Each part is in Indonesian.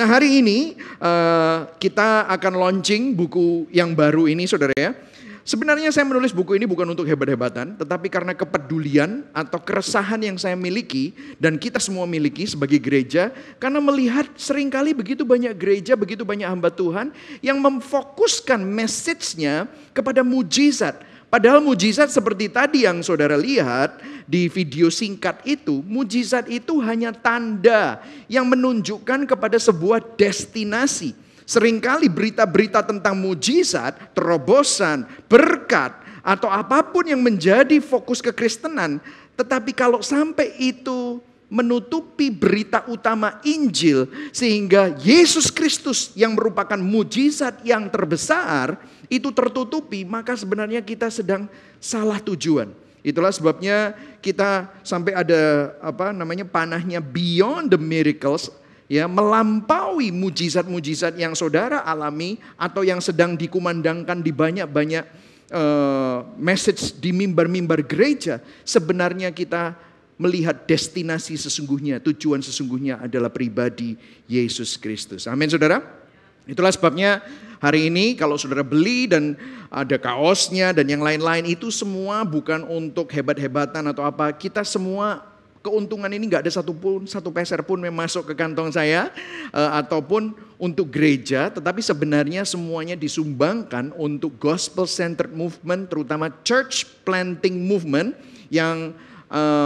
Nah, hari ini kita akan launching buku yang baru ini, saudara ya. Sebenarnya saya menulis buku ini bukan untuk hebat-hebatan, tetapi karena kepedulian atau keresahan yang saya miliki dan kita semua miliki sebagai gereja, karena melihat seringkali begitu banyak gereja, begitu banyak hamba Tuhan yang memfokuskan message-nya kepada mujizat. Padahal mujizat seperti tadi yang saudara lihat di video singkat itu, mujizat itu hanya tanda yang menunjukkan kepada sebuah destinasi. Seringkali berita-berita tentang mujizat, terobosan, berkat, atau apapun yang menjadi fokus kekristenan. Tetapi kalau sampai itu menutupi berita utama Injil, sehingga Yesus Kristus yang merupakan mujizat yang terbesar, itu tertutupi, maka sebenarnya kita sedang salah tujuan. Itulah sebabnya kita sampai ada panahnya Beyond the Miracles, ya, melampaui mujizat-mujizat yang saudara alami atau yang sedang dikumandangkan di banyak-banyak message di mimbar-mimbar gereja. Sebenarnya kita melihat destinasi sesungguhnya, tujuan sesungguhnya adalah pribadi Yesus Kristus. Amin, saudara. Itulah sebabnya hari ini kalau saudara beli dan ada kaosnya dan yang lain-lain, itu semua bukan untuk hebat-hebatan atau apa. Kita semua keuntungan ini gak ada satu peser pun yang masuk ke kantong saya ataupun untuk gereja, tetapi sebenarnya semuanya disumbangkan untuk gospel centered movement, terutama church planting movement yang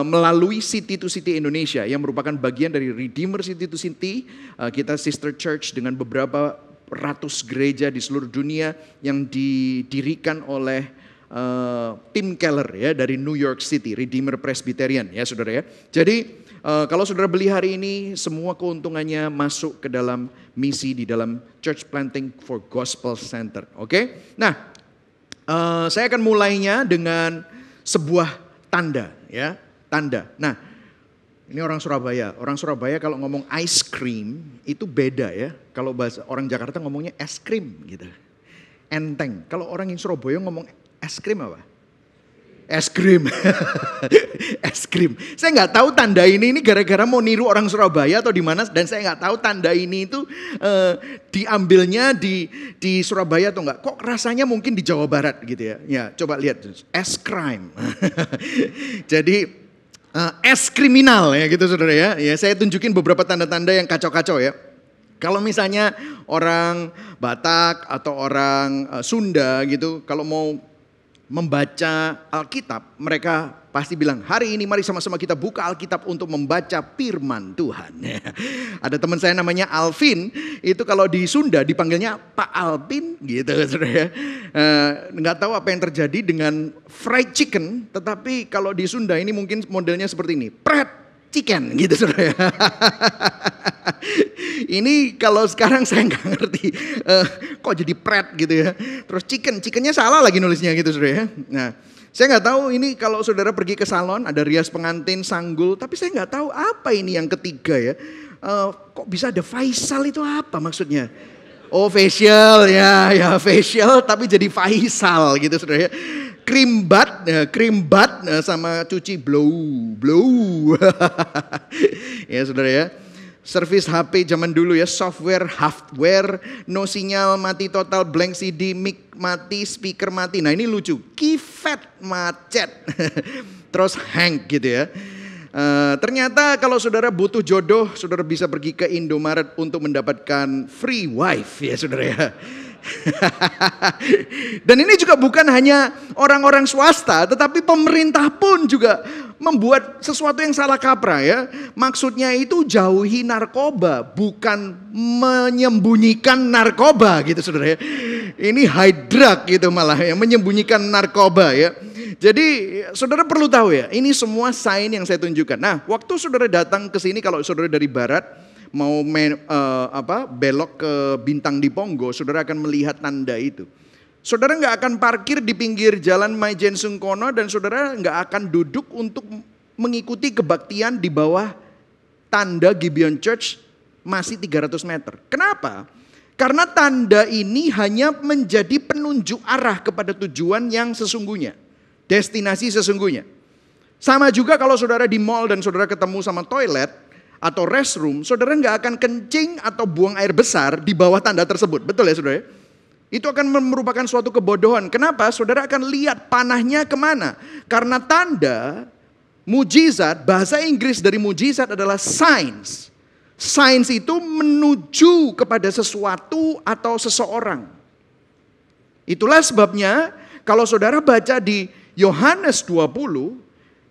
melalui City to City Indonesia yang merupakan bagian dari Redeemer City to City. Kita sister church dengan beberapa ratus gereja di seluruh dunia yang didirikan oleh Tim Keller ya dari New York City, Redeemer Presbyterian ya saudara ya. Jadi kalau saudara beli hari ini, semua keuntungannya masuk ke dalam misi di dalam Church Planting for Gospel Center. Oke? Nah, saya akan mulainya dengan sebuah tanda ya, tanda. Nah, ini orang Surabaya. Orang Surabaya kalau ngomong ice cream itu beda ya. Kalau bahasa orang Jakarta ngomongnya es krim gitu. Enteng. Kalau orang yang Surabaya ngomong es krim apa? Es krim. Es krim. Saya nggak tahu tanda ini gara-gara mau niru orang Surabaya atau di mana, dan saya nggak tahu tanda ini itu diambilnya di Surabaya atau enggak. Kok rasanya mungkin di Jawa Barat gitu ya. Ya, coba lihat es krim. Jadi es kriminal ya gitu saudara ya. Ya, saya tunjukin beberapa tanda-tanda yang kacau-kacau ya. Kalau misalnya orang Batak atau orang Sunda gitu, kalau mau membaca Alkitab, mereka pasti bilang, hari ini mari sama-sama kita buka Alkitab untuk membaca firman Tuhan. Ada teman saya namanya Alvin, itu kalau di Sunda dipanggilnya Pak Alvin gitu saudara ya. Nggak tahu apa yang terjadi dengan fried chicken, tetapi kalau di Sunda ini mungkin modelnya seperti ini, pret chicken gitu saudara ya. Ini kalau sekarang saya nggak ngerti kok jadi pret gitu ya. Terus chickennya salah lagi nulisnya gitu saudara ya. Nah, saya nggak tahu ini kalau saudara pergi ke salon ada rias pengantin, sanggul, tapi saya nggak tahu apa ini yang ketiga ya. Kok bisa ada Faisal itu apa maksudnya? Oh facial ya facial tapi jadi Faisal gitu saudara ya. Cream bath sama cuci blow. Ya saudara ya. Servis HP zaman dulu ya, software, hardware, no sinyal, mati total, blank CD, mic mati, speaker mati. Nah ini lucu, keypad macet, terus hang gitu ya. Ternyata kalau saudara butuh jodoh, saudara bisa pergi ke Indomaret untuk mendapatkan free wife ya saudara ya. Dan ini juga bukan hanya orang-orang swasta, tetapi pemerintah pun juga membuat sesuatu yang salah kaprah ya. Maksudnya itu jauhi narkoba, bukan menyembunyikan narkoba gitu saudara ya. Ini high drug gitu malah ya, menyembunyikan narkoba ya. Jadi saudara perlu tahu ya, ini semua sign yang saya tunjukkan. Nah, waktu saudara datang ke sini, kalau saudara dari barat mau belok ke Bintang di Pongo, saudara akan melihat tanda itu. Saudara nggak akan parkir di pinggir jalan Maijen Sungkono dan saudara nggak akan duduk untuk mengikuti kebaktian di bawah tanda Gibeon Church masih 300 meter. Kenapa? Karena tanda ini hanya menjadi penunjuk arah kepada tujuan yang sesungguhnya, destinasi sesungguhnya. Sama juga kalau saudara di mall dan saudara ketemu sama toilet, atau restroom, saudara nggak akan kencing atau buang air besar di bawah tanda tersebut. Betul ya saudara? Itu akan merupakan suatu kebodohan. Kenapa? Saudara akan lihat panahnya kemana. Karena tanda, mujizat, bahasa Inggris dari mujizat adalah signs. Signs itu menuju kepada sesuatu atau seseorang. Itulah sebabnya kalau saudara baca di Yohanes 20,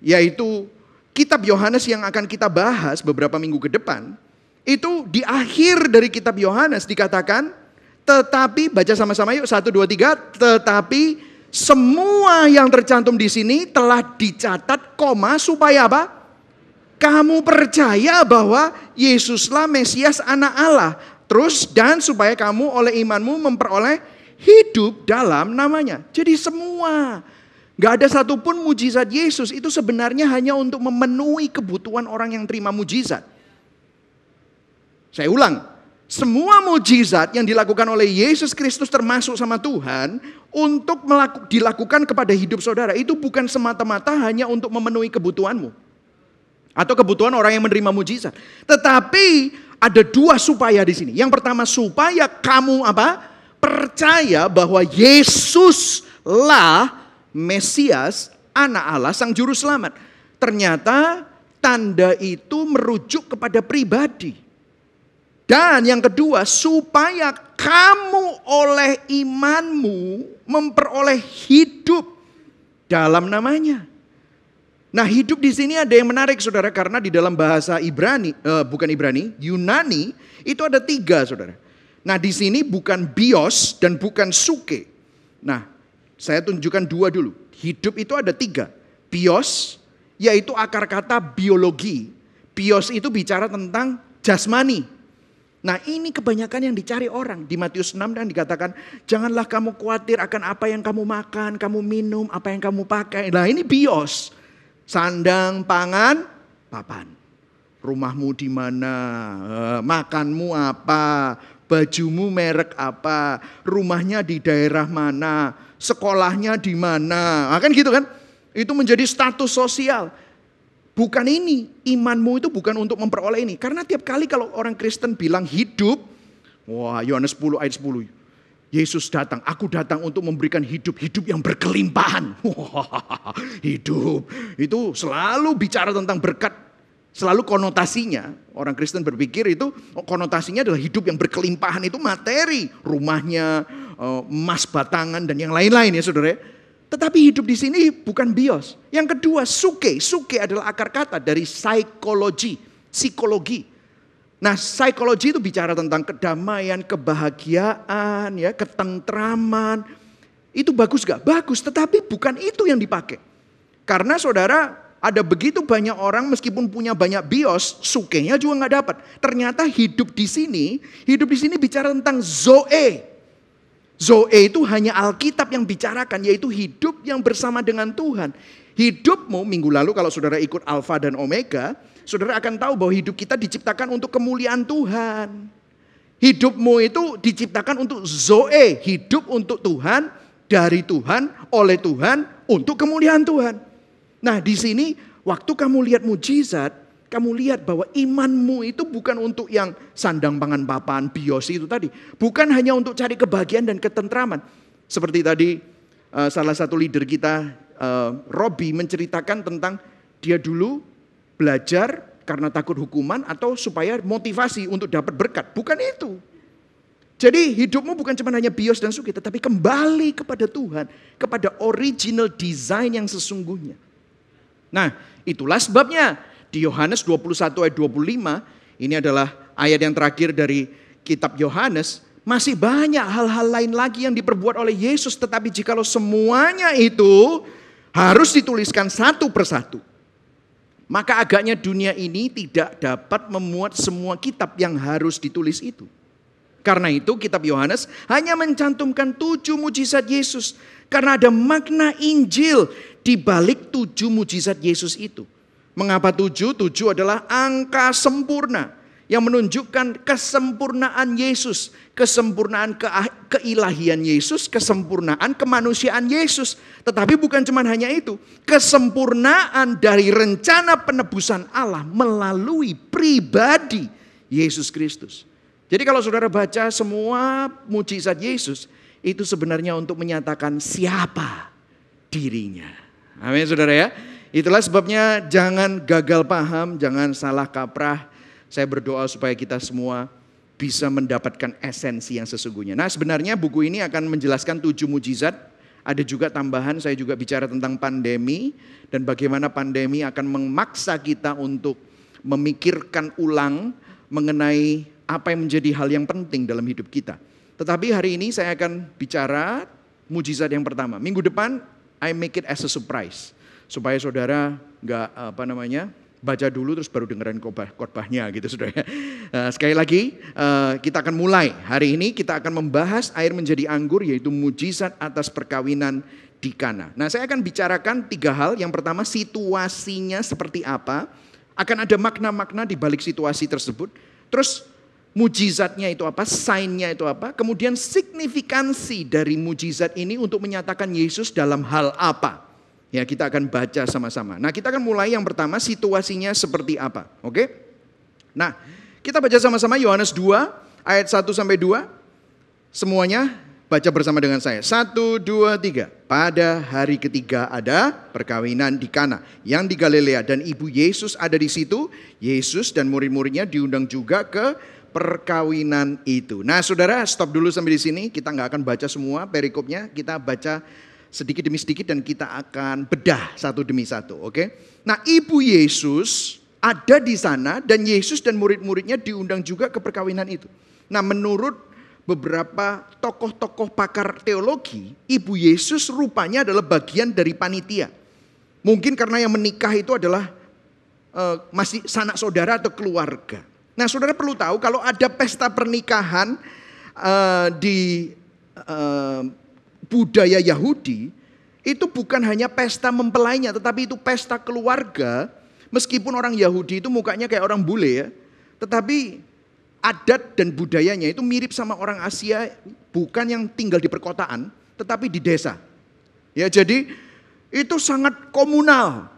yaitu kitab Yohanes yang akan kita bahas beberapa minggu ke depan, itu di akhir dari kitab Yohanes dikatakan, tetapi, baca sama-sama yuk, 1, 2, 3, tetapi semua yang tercantum di sini telah dicatat, koma, supaya apa? Kamu percaya bahwa Yesuslah Mesias anak Allah. Terus, dan supaya kamu oleh imanmu memperoleh hidup dalam namanya. Jadi semua. Gak ada satupun mujizat Yesus itu sebenarnya hanya untuk memenuhi kebutuhan orang yang terima mujizat. Saya ulang, semua mujizat yang dilakukan oleh Yesus Kristus termasuk sama Tuhan untuk dilakukan kepada hidup saudara itu bukan semata-mata hanya untuk memenuhi kebutuhanmu atau kebutuhan orang yang menerima mujizat. Tetapi ada dua supaya di sini. Yang pertama, supaya kamu apa? Percaya bahwa Yesuslah Mesias, anak Allah, sang juru selamat. Ternyata tanda itu merujuk kepada pribadi. Dan yang kedua, supaya kamu oleh imanmu memperoleh hidup dalam namanya. Nah, hidup di sini ada yang menarik saudara, karena di dalam bahasa Yunani itu ada 3 saudara. Nah, di sini bukan bios dan bukan suke. Nah, saya tunjukkan 2 dulu. Hidup itu ada 3. Bios, yaitu akar kata biologi. Bios itu bicara tentang jasmani. Nah, ini kebanyakan yang dicari orang. Di Matius 6 dan dikatakan, janganlah kamu khawatir akan apa yang kamu makan, kamu minum, apa yang kamu pakai. Nah, ini bios. Sandang, pangan, papan. Rumahmu di mana? Makanmu apa? Bajumu merek apa? Rumahnya di daerah mana? Sekolahnya di mana? Nah, kan gitu kan? Itu menjadi status sosial. Bukan ini, imanmu itu bukan untuk memperoleh ini. Karena tiap kali kalau orang Kristen bilang hidup, wah, Yohanes 10 ayat 10. Yesus datang, aku datang untuk memberikan hidup yang berkelimpahan. Wah, hidup. Itu selalu bicara tentang berkat. Selalu konotasinya, orang Kristen berpikir itu konotasinya adalah hidup yang berkelimpahan, itu materi. Rumahnya, emas batangan dan yang lain-lain ya saudara. Tetapi hidup di sini bukan bios. Yang kedua, suke. Suke adalah akar kata dari psikologi. Nah, psikologi itu bicara tentang kedamaian, kebahagiaan, ya, ketentraman. Itu bagus gak? Bagus, tetapi bukan itu yang dipakai. Karena saudara, ada begitu banyak orang meskipun punya banyak bios, sukenya juga gak dapat. Ternyata hidup di sini bicara tentang zoe. Zoe itu hanya Alkitab yang bicarakan, yaitu hidup yang bersama dengan Tuhan. Hidupmu, minggu lalu kalau saudara ikut Alfa dan Omega, saudara akan tahu bahwa hidup kita diciptakan untuk kemuliaan Tuhan. Hidupmu itu diciptakan untuk zoe, hidup untuk Tuhan, dari Tuhan, oleh Tuhan, untuk kemuliaan Tuhan. Nah, di sini waktu kamu lihat mujizat, kamu lihat bahwa imanmu itu bukan untuk yang sandang pangan papan, bios itu tadi. Bukan hanya untuk cari kebahagiaan dan ketentraman. Seperti tadi salah satu leader kita, Robi, menceritakan tentang dia dulu belajar karena takut hukuman atau supaya motivasi untuk dapat berkat. Bukan itu. Jadi hidupmu bukan cuma hanya bios dan suki, tetapi kembali kepada Tuhan, kepada original design yang sesungguhnya. Nah, itulah sebabnya di Yohanes 21 ayat 25, ini adalah ayat yang terakhir dari kitab Yohanes, masih banyak hal-hal lain lagi yang diperbuat oleh Yesus, tetapi jikalau semuanya itu harus dituliskan satu persatu, maka agaknya dunia ini tidak dapat memuat semua kitab yang harus ditulis itu. Karena itu kitab Yohanes hanya mencantumkan 7 mujizat Yesus, karena ada makna Injil di balik 7 mujizat Yesus itu. Mengapa 7? 7 adalah angka sempurna. yang menunjukkan kesempurnaan Yesus, kesempurnaan keilahian Yesus, kesempurnaan kemanusiaan Yesus. Tetapi bukan cuma hanya itu, kesempurnaan dari rencana penebusan Allah melalui pribadi Yesus Kristus. Jadi kalau saudara baca semua mujizat Yesus, itu sebenarnya untuk menyatakan siapa dirinya. Amin saudara ya. Itulah sebabnya jangan gagal paham, jangan salah kaprah. Saya berdoa supaya kita semua bisa mendapatkan esensi yang sesungguhnya. Nah sebenarnya buku ini akan menjelaskan 7 mujizat. Ada juga tambahan, saya juga bicara tentang pandemi. Dan bagaimana pandemi akan memaksa kita untuk memikirkan ulang mengenai apa yang menjadi hal yang penting dalam hidup kita. Tetapi hari ini saya akan bicara mujizat yang pertama. Minggu depan I make it as a surprise. Supaya saudara nggak baca dulu terus baru dengerin khotbahnya gitu saudara. Sekali lagi kita akan mulai hari ini, kita akan membahas air menjadi anggur, yaitu mujizat atas perkawinan di Kana. Nah saya akan bicarakan 3 hal. Yang pertama situasinya seperti apa, akan ada makna-makna di balik situasi tersebut. Terus mujizatnya itu apa, sign-nya itu apa, kemudian signifikansi dari mujizat ini untuk menyatakan Yesus dalam hal apa. Ya kita akan baca sama-sama. Nah kita akan mulai yang pertama, situasinya seperti apa. Oke? Nah kita baca sama-sama Yohanes 2 ayat 1-2. Semuanya baca bersama dengan saya. 1, 2, 3. Pada hari ketiga ada perkawinan di Kana yang di Galilea, dan ibu Yesus ada di situ. Yesus dan murid-muridnya diundang juga ke perkawinan itu. Nah saudara, stop dulu sampai di sini. Kita nggak akan baca semua perikopnya. Kita baca sedikit demi sedikit dan kita akan bedah satu demi satu, oke? Nah, ibu Yesus ada di sana dan Yesus dan murid-muridnya diundang juga ke perkawinan itu. Nah, menurut beberapa tokoh-tokoh pakar teologi, ibu Yesus rupanya adalah bagian dari panitia. Mungkin karena yang menikah itu adalah masih sanak saudara atau keluarga. Nah, saudara perlu tahu kalau ada pesta pernikahan di budaya Yahudi, itu bukan hanya pesta mempelainya, tetapi itu pesta keluarga. Meskipun orang Yahudi itu mukanya kayak orang bule ya, tetapi adat dan budayanya itu mirip sama orang Asia, bukan yang tinggal di perkotaan, tetapi di desa. Ya, jadi itu sangat komunal,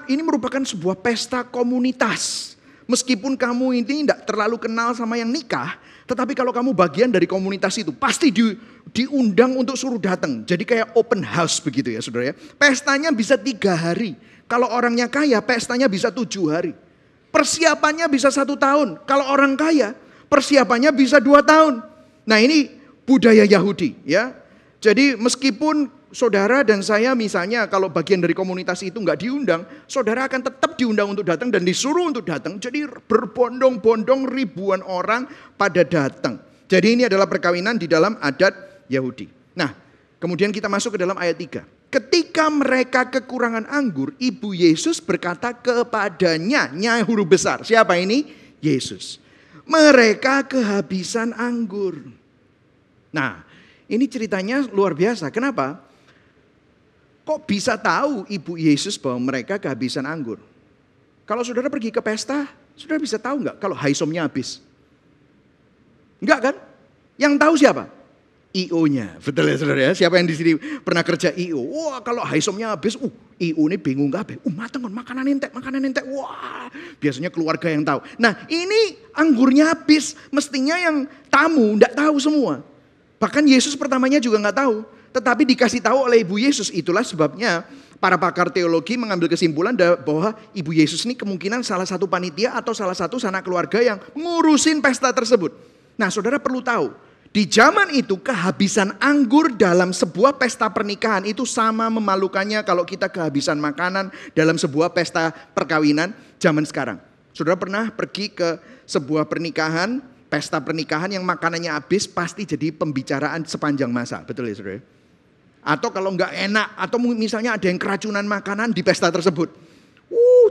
ini merupakan sebuah pesta komunitas. Meskipun kamu ini tidak terlalu kenal sama yang nikah, tetapi kalau kamu bagian dari komunitas itu, pasti diundang untuk suruh datang. Jadi kayak open house begitu ya saudara ya. Pestanya bisa 3 hari. Kalau orangnya kaya, pestanya bisa 7 hari. Persiapannya bisa 1 tahun. Kalau orang kaya, persiapannya bisa 2 tahun. Nah ini budaya Yahudi ya. Jadi meskipun saudara dan saya misalnya kalau bagian dari komunitas itu nggak diundang, saudara akan tetap diundang untuk datang dan disuruh untuk datang. Jadi berbondong-bondong ribuan orang pada datang. Jadi ini adalah perkawinan di dalam adat Yahudi. Nah, kemudian kita masuk ke dalam ayat 3. Ketika mereka kekurangan anggur, ibu Yesus berkata kepadanya, nya huruf besar. Siapa ini? Yesus. Mereka kehabisan anggur. Nah, ini ceritanya luar biasa. Kenapa? Kok bisa tahu ibu Yesus bahwa mereka kehabisan anggur? Kalau saudara pergi ke pesta, saudara bisa tahu nggak kalau haisomnya habis? Enggak kan? Yang tahu siapa? IO-nya. Betul ya saudara ya? Siapa yang di sini pernah kerja IO? Wah kalau haisomnya habis, IO ini bingung nggak? Mateng makanan entek. Wah biasanya keluarga yang tahu. Nah ini anggurnya habis, mestinya yang tamu nggak tahu semua. Bahkan Yesus pertamanya juga nggak tahu. Tetapi dikasih tahu oleh ibu Yesus. Itulah sebabnya para pakar teologi mengambil kesimpulan bahwa ibu Yesus ini kemungkinan salah satu panitia atau salah satu sanak keluarga yang ngurusin pesta tersebut. Nah saudara perlu tahu, di zaman itu kehabisan anggur dalam sebuah pesta pernikahan itu sama memalukannya kalau kita kehabisan makanan dalam sebuah pesta perkawinan zaman sekarang. Saudara pernah pergi ke sebuah pernikahan, pesta pernikahan yang makanannya habis, pasti jadi pembicaraan sepanjang masa. Betul ya saudara? Atau kalau nggak enak, atau misalnya ada yang keracunan makanan di pesta tersebut.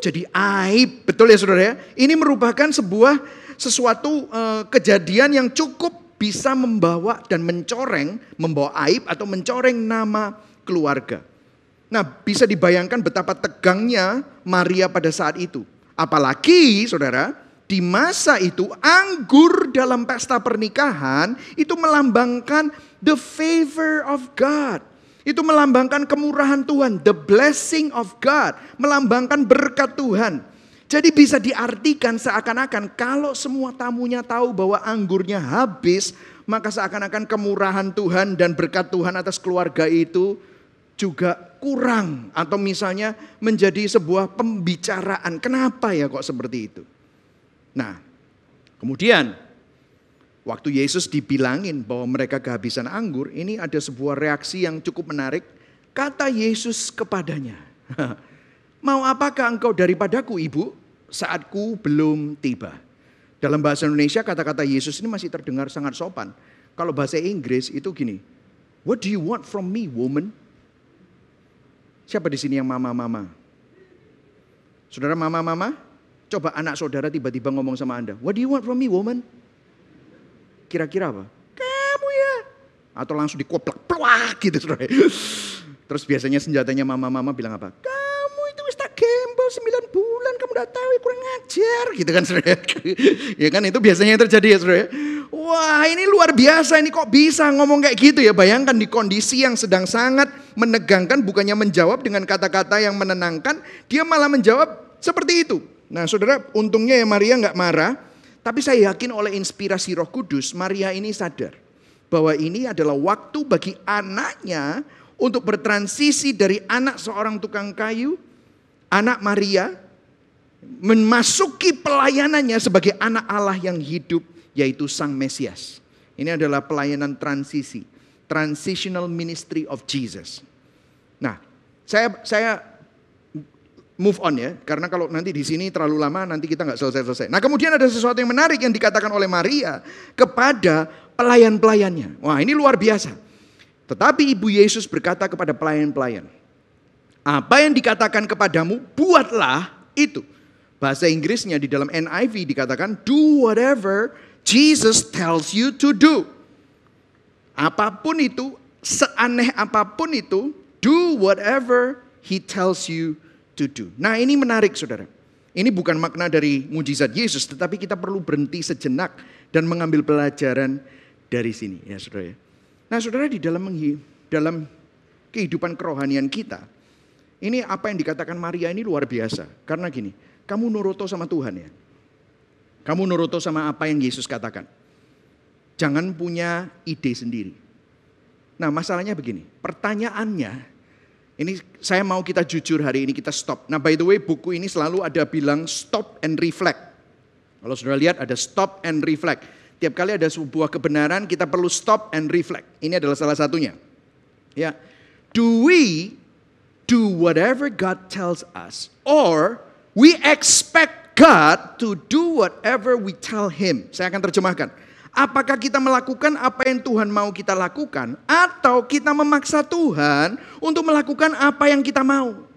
Jadi aib, betul ya saudara ya? Ini merupakan sesuatu kejadian yang cukup bisa membawa dan membawa aib atau mencoreng nama keluarga. Nah bisa dibayangkan betapa tegangnya Maria pada saat itu. Apalagi saudara, di masa itu anggur dalam pesta pernikahan itu melambangkan the favor of God. Itu melambangkan kemurahan Tuhan, the blessing of God, melambangkan berkat Tuhan. Jadi bisa diartikan seakan-akan kalau semua tamunya tahu bahwa anggurnya habis, maka seakan-akan kemurahan Tuhan dan berkat Tuhan atas keluarga itu juga kurang. Atau misalnya menjadi sebuah pembicaraan, kenapa ya kok seperti itu? Nah, kemudian waktu Yesus dibilangin bahwa mereka kehabisan anggur, ini ada sebuah reaksi yang cukup menarik. Kata Yesus kepadanya, mau apakah engkau daripadaku, ibu? Saatku belum tiba. Dalam bahasa Indonesia kata-kata Yesus ini masih terdengar sangat sopan. Kalau bahasa Inggris itu gini, what do you want from me, woman? Siapa di sini yang mama-mama? Saudara mama-mama? Coba anak saudara tiba-tiba ngomong sama Anda, what do you want from me, woman? Kira-kira apa? Kamu ya. Atau langsung dikoplak, pluak gitu saudara. Terus biasanya senjatanya mama-mama bilang apa? Kamu itu wis tak gembel 9 bulan, kamu udah tahu ya, kurang ngajar gitu kan saudara. Ya kan itu biasanya yang terjadi ya saudara. Wah ini luar biasa, ini kok bisa ngomong kayak gitu ya. Bayangkan di kondisi yang sedang sangat menegangkan, bukannya menjawab dengan kata-kata yang menenangkan, dia malah menjawab seperti itu. Nah saudara, untungnya ya Maria nggak marah, tapi saya yakin oleh inspirasi Roh Kudus, Maria ini sadar bahwa ini adalah waktu bagi anaknya untuk bertransisi dari anak seorang tukang kayu, anak Maria, memasuki pelayanannya sebagai anak Allah yang hidup, yaitu Sang Mesias. Ini adalah pelayanan transisi, transitional ministry of Jesus. Nah, saya move on ya, karena kalau nanti di sini terlalu lama nanti kita nggak selesai-selesai. Nah kemudian ada sesuatu yang menarik yang dikatakan oleh Maria kepada pelayan-pelayannya. Wah ini luar biasa. Tetapi Ibu Yesus berkata kepada pelayan-pelayan, apa yang dikatakan kepadamu buatlah itu. Bahasa Inggrisnya di dalam NIV dikatakan do whatever Jesus tells you to do. Apapun itu, seaneh apapun itu, do whatever he tells you to do. Nah ini menarik saudara. Ini bukan makna dari mujizat Yesus, tetapi kita perlu berhenti sejenak dan mengambil pelajaran dari sini ya saudara. Nah saudara, di dalam kehidupan kerohanian kita, ini apa yang dikatakan Maria ini luar biasa. Karena gini, kamu nuruto sama Tuhan ya. Kamu nuruto sama apa yang Yesus katakan. Jangan punya ide sendiri. Nah masalahnya begini, pertanyaannya, ini saya mau kita jujur hari ini, kita stop. Nah by the way buku ini selalu ada bilang stop and reflect. Kalau sudah lihat ada stop and reflect. Tiap kali ada sebuah kebenaran kita perlu stop and reflect. Ini adalah salah satunya. Ya, do we do whatever God tells us, or we expect God to do whatever we tell Him? Saya akan terjemahkan. Apakah kita melakukan apa yang Tuhan mau kita lakukan, atau kita memaksa Tuhan untuk melakukan apa yang kita mau?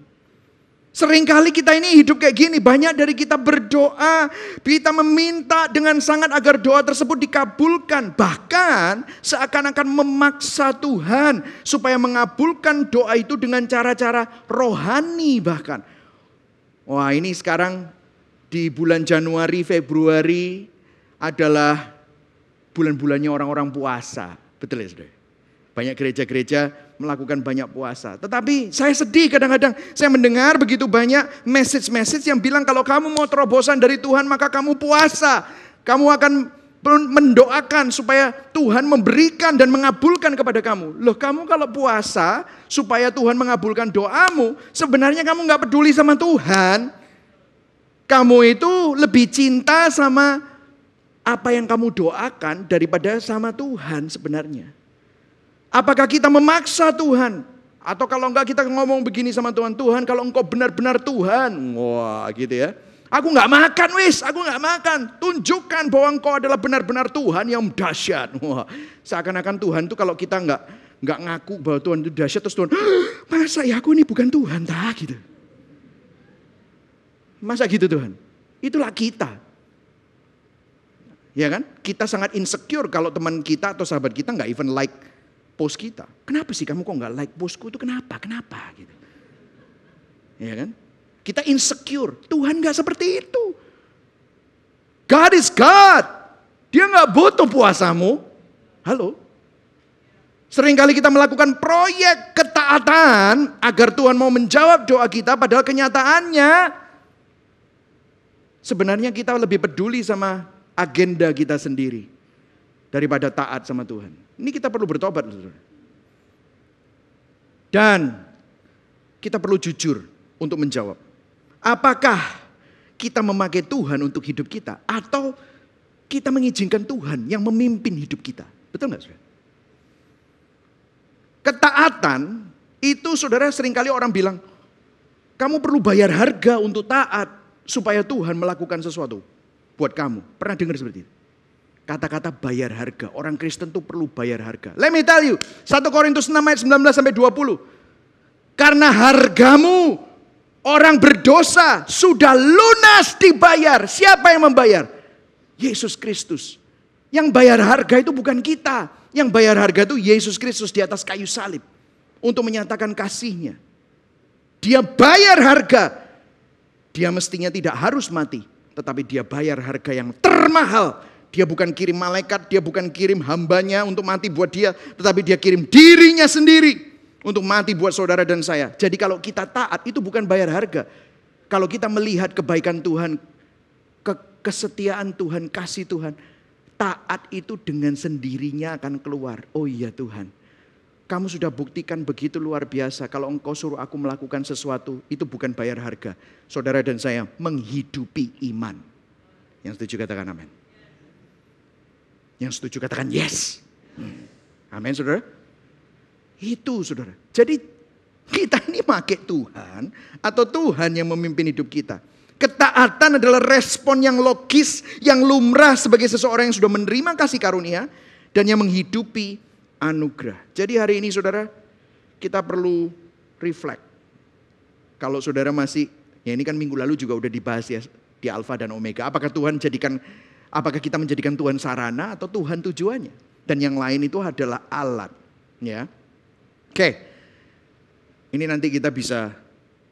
Seringkali kita ini hidup kayak gini, banyak dari kita berdoa, kita meminta dengan sangat agar doa tersebut dikabulkan. Bahkan seakan-akan memaksa Tuhan supaya mengabulkan doa itu dengan cara-cara rohani bahkan. Wah ini sekarang di bulan Januari, Februari adalah bulan-bulannya orang-orang puasa. Betul ya saudara? Banyak gereja-gereja melakukan banyak puasa. Tetapi saya sedih kadang-kadang. Saya mendengar begitu banyak message-message yang bilang kalau kamu mau terobosan dari Tuhan maka kamu puasa. Kamu akan mendoakan supaya Tuhan memberikan dan mengabulkan kepada kamu. Loh kamu kalau puasa supaya Tuhan mengabulkan doamu, sebenarnya kamu gak peduli sama Tuhan. Kamu itu lebih cinta sama apa yang kamu doakan daripada sama Tuhan sebenarnya. Apakah kita memaksa Tuhan? Atau kalau enggak kita ngomong begini sama Tuhan, Tuhan kalau engkau benar-benar Tuhan, wah gitu ya. Aku enggak makan aku enggak makan. Tunjukkan bahwa engkau adalah benar-benar Tuhan yang dahsyat. Wah, seakan-akan Tuhan itu kalau kita enggak ngaku bahwa Tuhan itu dahsyat, terus Tuhan, masa ya aku ini bukan Tuhan, tak gitu. Masa gitu Tuhan? Itulah kita. Ya kan? Kita sangat insecure kalau teman kita atau sahabat kita nggak even like post kita. Kenapa sih kamu kok nggak like postku itu? Kenapa? Gitu. Ya kan? Kita insecure. Tuhan nggak seperti itu. God is God. Dia nggak butuh puasamu. Halo. Seringkali kita melakukan proyek ketaatan agar Tuhan mau menjawab doa kita, padahal kenyataannya sebenarnya kita lebih peduli sama agenda kita sendiri daripada taat sama Tuhan. Ini kita perlu bertobat, saudara. Dan kita perlu jujur untuk menjawab. Apakah kita memakai Tuhan untuk hidup kita atau kita mengizinkan Tuhan yang memimpin hidup kita? Betul nggak, saudara? Ketaatan itu, saudara, seringkali orang bilang, kamu perlu bayar harga untuk taat supaya Tuhan melakukan sesuatu buat kamu. Pernah dengar seperti itu? Kata-kata bayar harga. Orang Kristen tuh perlu bayar harga. Let me tell you, 1 Korintus 6 ayat 19-20. Karena hargamu, orang berdosa, sudah lunas dibayar. Siapa yang membayar? Yesus Kristus. Yang bayar harga itu bukan kita. Yang bayar harga itu Yesus Kristus di atas kayu salib. Untuk menyatakan kasihnya. Dia bayar harga. Dia mestinya tidak harus mati. Tetapi dia bayar harga yang termahal. Dia bukan kirim malaikat, dia bukan kirim hambanya untuk mati buat dia. Tetapi dia kirim dirinya sendiri untuk mati buat saudara dan saya. Jadi kalau kita taat itu bukan bayar harga. Kalau kita melihat kebaikan Tuhan, kesetiaan Tuhan, kasih Tuhan, taat itu dengan sendirinya akan keluar. Oh iya Tuhan, kamu sudah buktikan begitu luar biasa. Kalau engkau suruh aku melakukan sesuatu, itu bukan bayar harga. Saudara dan saya menghidupi iman. Yang setuju katakan amin. Yang setuju katakan yes. Amin, saudara. Itu, saudara. Jadi kita ini pakai Tuhan atau Tuhan yang memimpin hidup kita. Ketaatan adalah respon yang logis, yang lumrah sebagai seseorang yang sudah menerima kasih karunia dan yang menghidupi anugerah. Jadi hari ini, saudara, kita perlu reflect. Kalau saudara masih, ya ini kan minggu lalu juga udah dibahas ya di Alfa dan Omega. Apakah kita menjadikan Tuhan sarana atau Tuhan tujuannya? Dan yang lain itu adalah alat. Ya. Oke. Ini nanti kita bisa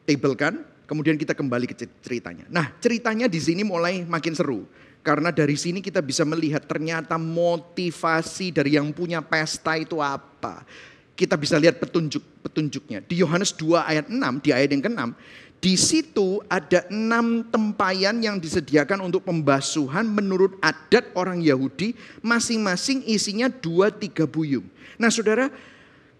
tabelkan, kemudian kita kembali ke ceritanya. Nah, ceritanya di sini mulai makin seru. Karena dari sini kita bisa melihat ternyata motivasi dari yang punya pesta itu apa. Kita bisa lihat petunjuknya. Di Yohanes 2 ayat 6, di ayat yang ke-6, di situ ada 6 tempayan yang disediakan untuk pembasuhan menurut adat orang Yahudi, masing-masing isinya 2-3 buyung. Nah, saudara,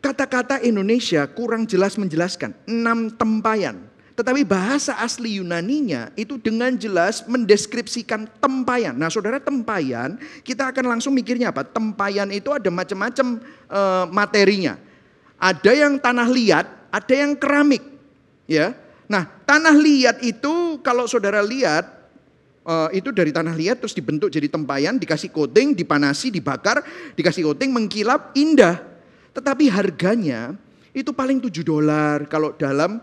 kata-kata Indonesia kurang jelas menjelaskan 6 tempayan. Tetapi bahasa asli Yunaninya itu dengan jelas mendeskripsikan tempayan. Nah, saudara, tempayan kita akan langsung mikirnya apa? Tempayan itu ada macam-macam materinya. Ada yang tanah liat, ada yang keramik. Ya. Nah, tanah liat itu kalau saudara lihat itu dari tanah liat terus dibentuk jadi tempayan, dikasih coating, dipanasi, dibakar, dikasih coating, mengkilap, indah. Tetapi harganya itu paling $7 kalau dalam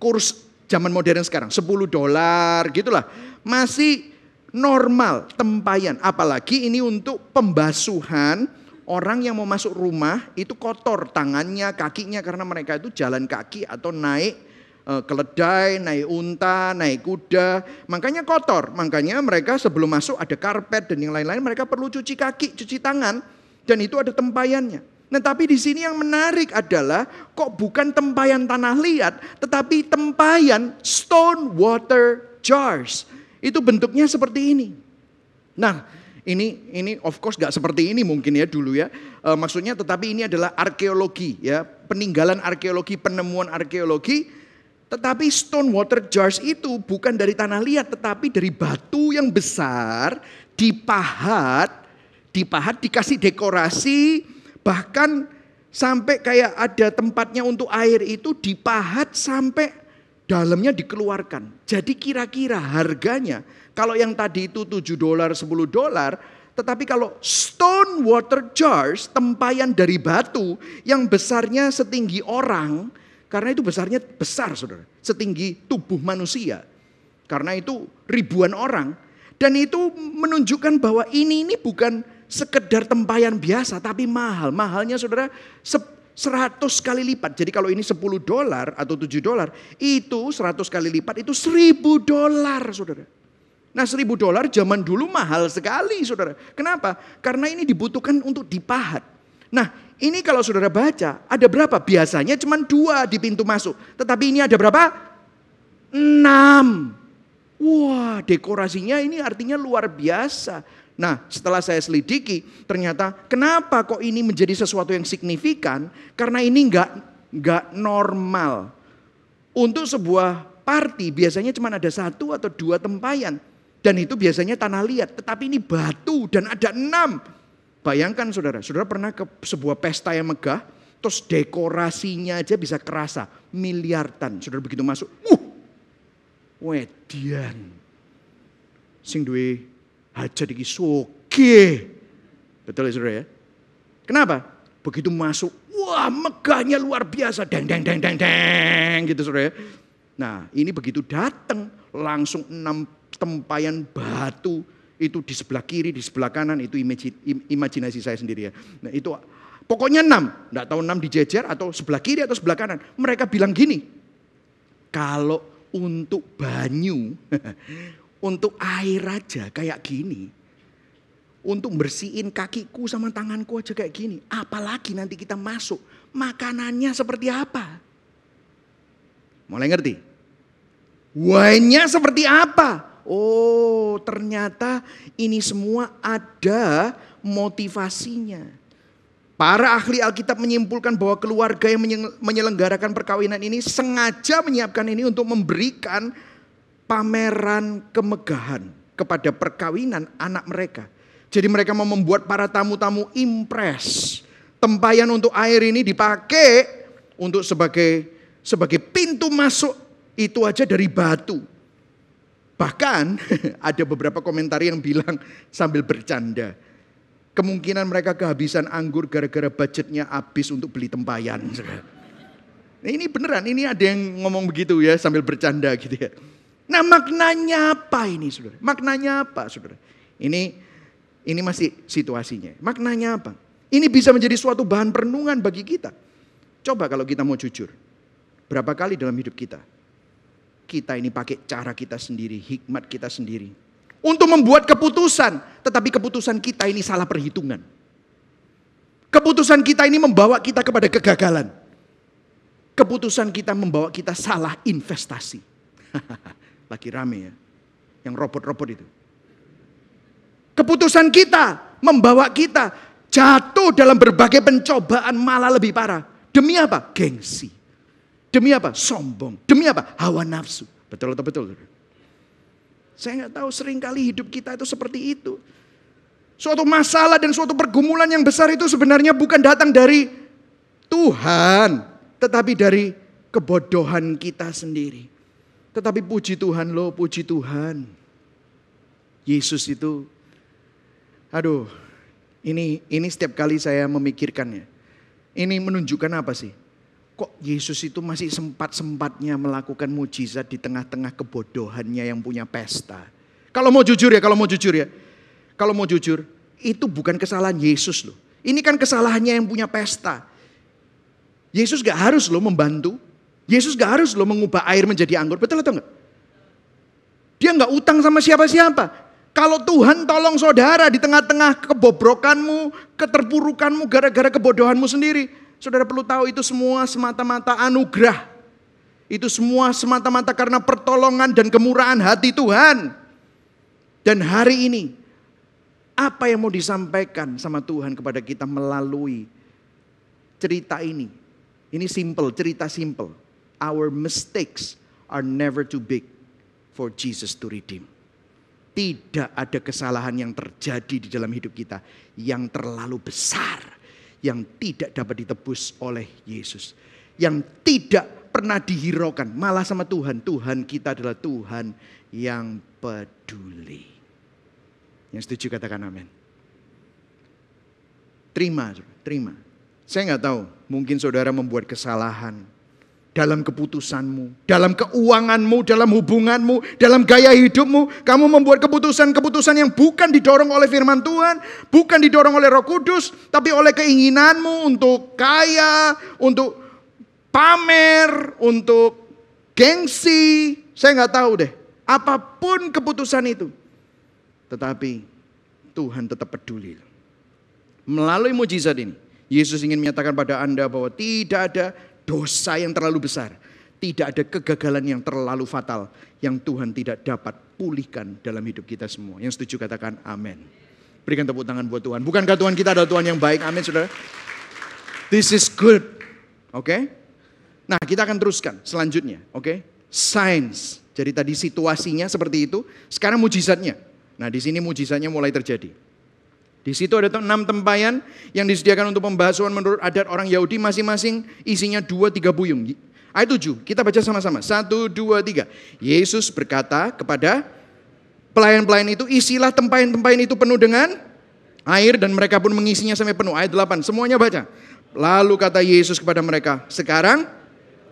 kurs zaman modern sekarang, $10 gitulah. Masih normal tempayan, apalagi ini untuk pembasuhan orang yang mau masuk rumah itu kotor tangannya, kakinya karena mereka itu jalan kaki atau naik keledai, naik unta, naik kuda, makanya kotor. Makanya mereka sebelum masuk ada karpet dan yang lain-lain, mereka perlu cuci kaki, cuci tangan dan itu ada tempayannya. Nah, tapi di sini yang menarik adalah kok bukan tempayan tanah liat, tetapi tempayan stone water jars. Itu bentuknya seperti ini. Nah, ini of course gak seperti ini mungkin ya dulu ya. Maksudnya tetapi ini adalah arkeologi ya, peninggalan arkeologi, penemuan arkeologi. Tetapi stone water jars itu bukan dari tanah liat, tetapi dari batu yang besar, dipahat, dikasih dekorasi. Bahkan sampai kayak ada tempatnya untuk air itu dipahat sampai dalamnya dikeluarkan. Jadi kira-kira harganya, kalau yang tadi itu $7, $10, tetapi kalau stone water jars, tempayan dari batu yang besarnya setinggi orang, karena itu besarnya besar saudara, setinggi tubuh manusia. Karena itu ribuan orang. Dan itu menunjukkan bahwa ini bukan sekedar tempayan biasa, tapi mahal. Mahalnya saudara 100 kali lipat. Jadi kalau ini $10 atau $7, itu 100 kali lipat itu $1.000 saudara. Nah, $1.000 zaman dulu mahal sekali, saudara. Kenapa? Karena ini dibutuhkan untuk dipahat. Nah, ini kalau saudara baca, ada berapa? Biasanya cuma 2 di pintu masuk. Tetapi ini ada berapa? 6. Wah, dekorasinya ini artinya luar biasa. Nah, setelah saya selidiki, ternyata kenapa kok ini menjadi sesuatu yang signifikan? Karena ini nggak normal. Untuk sebuah party biasanya cuma ada 1 atau 2 tempayan. Dan itu biasanya tanah liat. Tetapi ini batu dan ada 6. Bayangkan saudara pernah ke sebuah pesta yang megah. Terus dekorasinya aja bisa kerasa. Miliaran. Saudara begitu masuk. Wedian. Sing duwe hajat iki sugih. Betul ya saudara ya? Kenapa? Begitu masuk. Wah, megahnya luar biasa. Deng deng deng deng deng gitu saudara ya. Nah, ini begitu datang langsung 6 tempayan batu itu di sebelah kiri, di sebelah kanan, itu imajinasi saya sendiri ya. Nah, itu pokoknya 6, enggak tahu 6 dijejer atau sebelah kiri atau sebelah kanan. Mereka bilang gini, kalau untuk banyu, untuk air aja kayak gini, untuk bersihin kakiku sama tanganku aja kayak gini, apalagi nanti kita masuk, makanannya seperti apa? Mulai ngerti? Wine-nya seperti apa? Oh, ternyata ini semua ada motivasinya. Para ahli Alkitab menyimpulkan bahwa keluarga yang menyelenggarakan perkawinan ini sengaja menyiapkan ini untuk memberikan pameran kemegahan kepada perkawinan anak mereka. Jadi mereka mau membuat para tamu-tamu impress. Tempayan untuk air ini dipakai untuk sebagai pintu masuk, itu aja dari batu. Bahkan ada beberapa komentar yang bilang sambil bercanda, kemungkinan mereka kehabisan anggur gara-gara budgetnya habis untuk beli tempayan. Nah, ini beneran, ini ada yang ngomong begitu ya sambil bercanda gitu ya. Nah, maknanya apa ini saudara? Maknanya apa saudara? Ini masih situasinya. Maknanya apa? Ini bisa menjadi suatu bahan perenungan bagi kita. Coba kalau kita mau jujur. Berapa kali dalam hidup kita ini pakai cara kita sendiri, hikmat kita sendiri. Untuk membuat keputusan. Tetapi keputusan kita ini salah perhitungan. Keputusan kita ini membawa kita kepada kegagalan. Keputusan kita membawa kita salah investasi. Lagi rame ya. Yang robot-robot itu. Keputusan kita membawa kita jatuh dalam berbagai pencobaan malah lebih parah. Demi apa? Gengsi. Demi apa? Sombong. Demi apa? Hawa nafsu. Betul atau betul? Saya nggak tahu, seringkali hidup kita itu seperti itu. Suatu masalah dan suatu pergumulan yang besar itu sebenarnya bukan datang dari Tuhan, tetapi dari kebodohan kita sendiri. Tetapi puji Tuhan loh, puji Tuhan. Yesus itu, ini setiap kali saya memikirkannya. Ini menunjukkan apa sih? Kok Yesus itu masih sempat-sempatnya melakukan mujizat di tengah-tengah kebodohannya yang punya pesta. Kalau mau jujur ya, itu bukan kesalahan Yesus loh. Ini kan kesalahannya yang punya pesta. Yesus gak harus loh membantu. Yesus gak harus loh mengubah air menjadi anggur. Betul atau enggak? Dia gak utang sama siapa-siapa. Kalau Tuhan tolong saudara di tengah-tengah kebobrokanmu, keterpurukanmu gara-gara kebodohanmu sendiri. Saudara perlu tahu itu semua semata-mata anugerah. Itu semua semata-mata karena pertolongan dan kemurahan hati Tuhan. Dan hari ini, apa yang mau disampaikan sama Tuhan kepada kita melalui cerita ini? Ini simple, cerita simple. Our mistakes are never too big for Jesus to redeem. Tidak ada kesalahan yang terjadi di dalam hidup kita yang terlalu besar, yang tidak dapat ditebus oleh Yesus, yang tidak pernah dihiraukan malah sama Tuhan. Tuhan kita adalah Tuhan yang peduli. Yang setuju katakan amin. Terima. Saya nggak tahu, mungkin saudara membuat kesalahan dalam keputusanmu, dalam keuanganmu, dalam hubunganmu, dalam gaya hidupmu. Kamu membuat keputusan-keputusan yang bukan didorong oleh firman Tuhan, bukan didorong oleh Roh Kudus, tapi oleh keinginanmu untuk kaya, untuk pamer, untuk gengsi. Saya nggak tahu deh. Apapun keputusan itu, Tetapi Tuhan tetap peduli. Melalui mujizat ini, Yesus ingin menyatakan pada Anda bahwa tidak ada dosa yang terlalu besar. Tidak ada kegagalan yang terlalu fatal yang Tuhan tidak dapat pulihkan dalam hidup kita semua. Yang setuju katakan amin. Berikan tepuk tangan buat Tuhan. Bukankah Tuhan kita adalah Tuhan yang baik? Amin, saudara. This is good. Oke? Nah, kita akan teruskan selanjutnya. Oke? Signs. Jadi tadi situasinya seperti itu. Sekarang mujizatnya. Nah, di sini mujizatnya mulai terjadi. Di situ ada 6 tempayan yang disediakan untuk pembasuhan menurut adat orang Yahudi, masing-masing isinya 2-3 buyung. Ayat 7, kita baca sama-sama. 1, 2, 3. Yesus berkata kepada pelayan-pelayan itu, isilah tempayan-tempayan itu penuh dengan air, dan mereka pun mengisinya sampai penuh. Ayat 8, semuanya baca. Lalu kata Yesus kepada mereka, sekarang